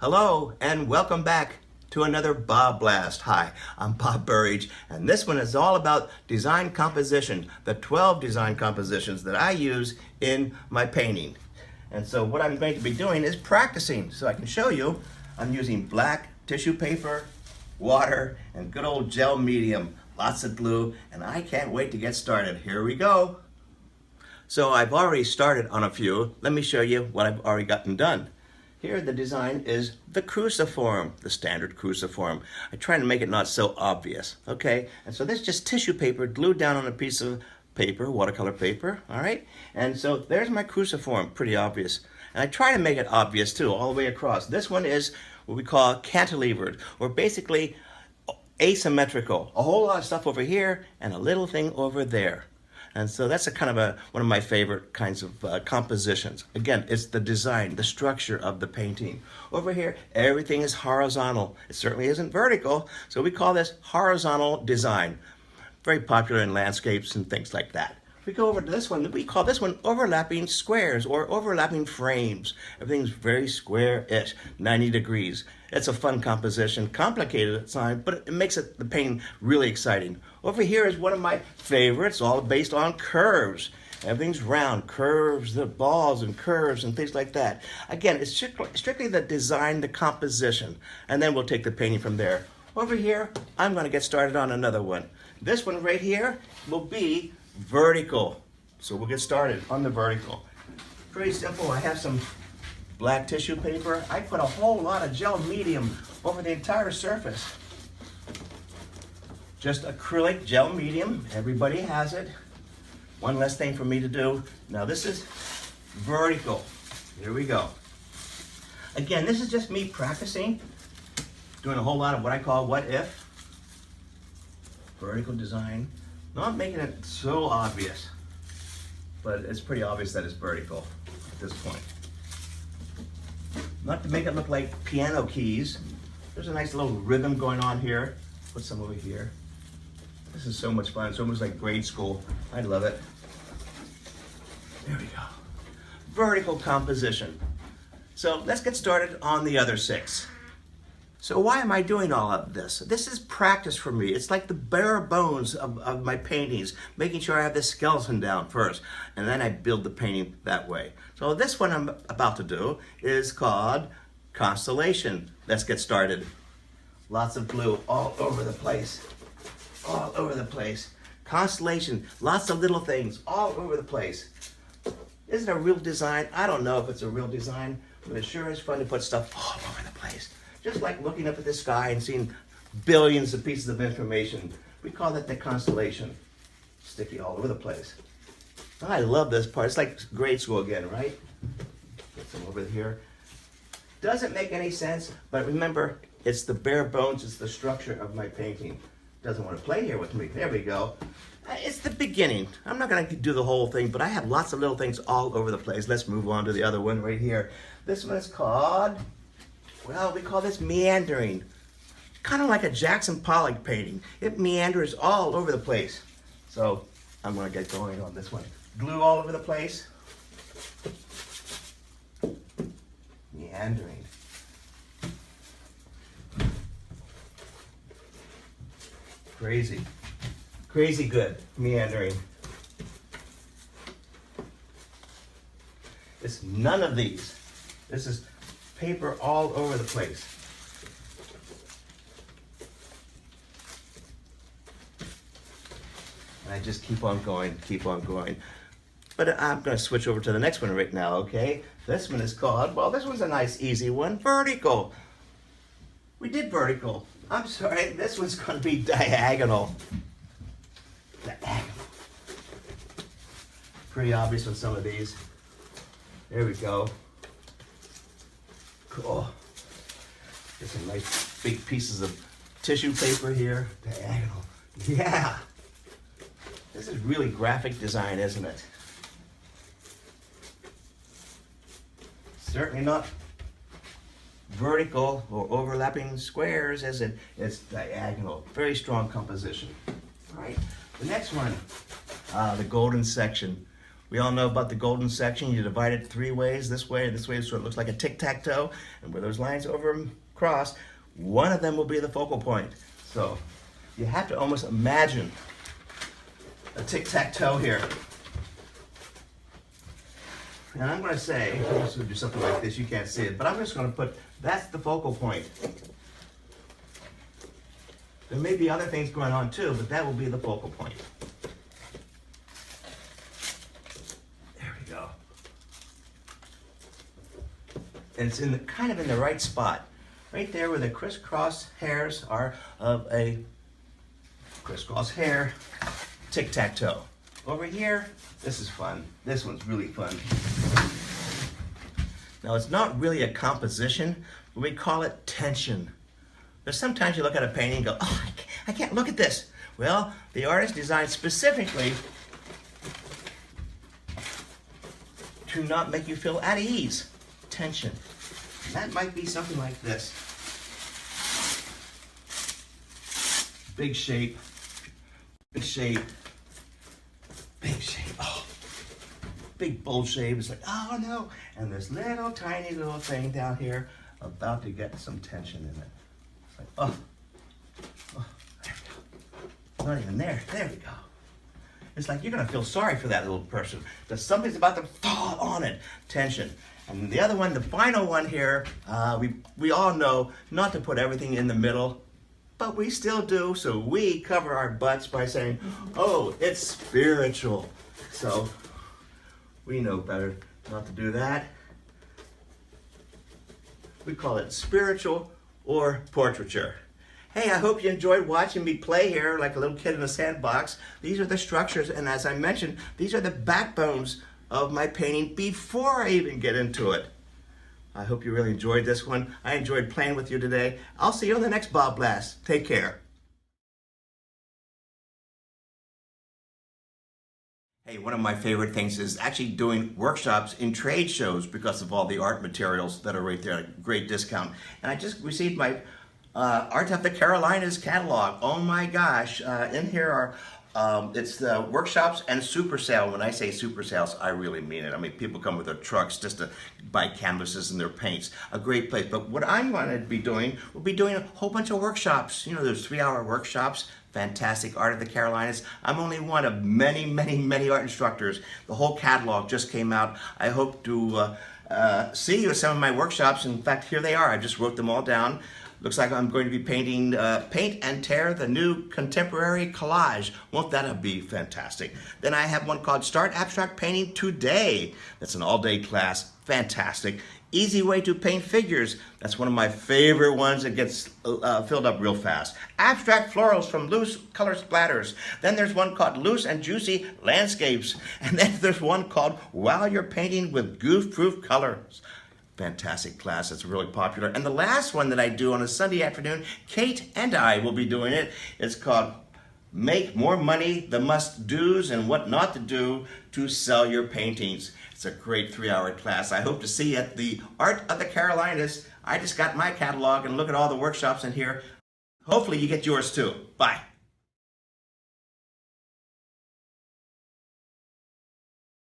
Hello and welcome back to another BobBlast. Hi, I'm Bob Burridge, and this one is all about design composition, the 12 design compositions that I use in my painting. And so what I'm going to be doing is practicing so I can show you. I'm using black tissue paper, water, and good old gel medium, lots of glue, and I can't wait to get started. Here we go. So I've already started on a few. Let me show you what I've already gotten done. Here the design is the Cruciform, the standard Cruciform. I try to make it not so obvious, okay? And so this is just tissue paper glued down on a piece of paper, watercolor paper, all right? And so there's my Cruciform, pretty obvious. And I try to make it obvious too, all the way across. This one is what we call cantilevered, or basically asymmetrical. A whole lot of stuff over here and a little thing over there. And so that's one of my favorite kinds of compositions. Again, it's the design, the structure of the painting. Over here, everything is horizontal. It certainly isn't vertical, so we call this horizontal design. Very popular in landscapes and things like that. If we go over to this one, we call this one overlapping squares or overlapping frames. Everything's very square-ish, 90 degrees. It's a fun composition, complicated at times, but it makes the painting really exciting. Over here is one of my favorites, all based on curves. Everything's round, curves, the balls and curves and things like that. Again, it's strictly the design, the composition, and then we'll take the painting from there. Over here, I'm going to get started on another one. This one right here will be vertical. So we'll get started on the vertical. Pretty simple. I have some black tissue paper. I put a whole lot of gel medium over the entire surface. Just acrylic gel medium. Everybody has it. One less thing for me to do. Now this is vertical. Here we go. Again, this is just me practicing, doing a whole lot of what I call what if. Vertical design. Not making it so obvious, but it's pretty obvious that it's vertical at this point. Not to make it look like piano keys. There's a nice little rhythm going on here. Put some over here. This is so much fun. It's almost like grade school. I love it. There we go. Vertical composition. So let's get started on the other 6. So why am I doing all of this? This is practice for me. It's like the bare bones of my paintings, making sure I have the skeleton down first, and then I build the painting that way. So this one I'm about to do is called Constellation. Let's get started. Lots of glue all over the place. All over the place. Constellation, lots of little things all over the place. Is it a real design? I don't know if it's a real design, but it sure is fun to put stuff all over the place. Just like looking up at the sky and seeing billions of pieces of information. We call that the constellation. Sticky all over the place. I love this part. It's like grade school again, right? Get some over here. Doesn't make any sense, but remember, it's the bare bones, it's the structure of my painting. Doesn't want to play here with me. There we go. It's the beginning. I'm not going to do the whole thing, but I have lots of little things all over the place. Let's move on to the other one right here. This one is called, well, we call this Meandering. Kind of like a Jackson Pollock painting. It meanders all over the place. So I'm going to get going on this one. Glue all over the place. Meandering. Crazy. Crazy good. Meandering. It's none of these. This is paper all over the place. And I just keep on going, keep on going. But I'm going to switch over to the next one right now, okay? This one is called, well, this one's a nice, easy one, vertical. We did vertical. I'm sorry, this one's going to be diagonal. Diagonal. Pretty obvious with some of these. There we go. Cool. Get some nice big pieces of tissue paper here. Diagonal. Yeah. This is really graphic design, isn't it? Certainly not vertical or overlapping squares, is it? It's diagonal. Very strong composition. All right. The next one, the golden section. We all know about the golden section. You divide it 3 ways, this way, so it looks like a tic-tac-toe. And where those lines over cross, one of them will be the focal point. So you have to almost imagine a tic-tac-toe here. And I'm going to say, let's do something like this, you can't see it, but I'm just going to put, that's the focal point. There may be other things going on too, but that will be the focal point. There we go. And it's kind of in the right spot. Right there where the crisscross hairs are of a crisscross hair tic-tac-toe. Over here, this is fun. This one's really fun. Now it's not really a composition, but we call it tension. There's sometimes you look at a painting and go, oh, I can't look at this. Well, the artist designed specifically to not make you feel at ease. Tension. And that might be something like this. Big shape, big shape, big shape. Oh, big bold shape. It's like, oh no. And this little tiny little thing down here about to get some tension in it. It's like, oh, there we go. Not even there. There we go. It's like you're going to feel sorry for that little person because something's about to fall on it. Tension. And the other one, the final one here, we all know not to put everything in the middle, but we still do. So we cover our butts by saying, oh, it's spiritual. So we know better not to do that. We call it spiritual or portraiture. Hey, I hope you enjoyed watching me play here like a little kid in a sandbox. These are the structures, and as I mentioned, these are the backbones of my painting before I even get into it. I hope you really enjoyed this one. I enjoyed playing with you today. I'll see you on the next BobBlast. Take care. Hey, one of my favorite things is actually doing workshops in trade shows because of all the art materials that are right there at a great discount. And I just received my Art of the Carolinas catalog. Oh my gosh, in here are it's the workshops and super sale. When I say super sales, I really mean it. I mean, people come with their trucks just to buy canvases and their paints. A great place. But what I'm going to be doing, we'll be doing a whole bunch of workshops. You know, there's 3-hour workshops. Fantastic Art of the Carolinas. I'm only one of many, many, many art instructors. The whole catalog just came out. I hope to see you at some of my workshops. In fact, here they are. I just wrote them all down. Looks like I'm going to be painting Paint and Tear, the new contemporary collage. Won't that be fantastic? Then I have one called Start Abstract Painting Today. That's an all-day class. Fantastic. Easy way to paint figures. That's one of my favorite ones that gets filled up real fast. Abstract florals from loose color splatters. Then there's one called Loose and Juicy Landscapes. And then there's one called While You're Painting with Goof-Proof Colors. Fantastic class. It's really popular. And the last one that I do on a Sunday afternoon, Kate and I will be doing it. It's called Make More Money, the Must-Dos and What Not to Do to Sell Your Paintings. It's a great 3-hour class. I hope to see you at the Art of the Carolinas. I just got my catalog and look at all the workshops in here. Hopefully you get yours too. Bye.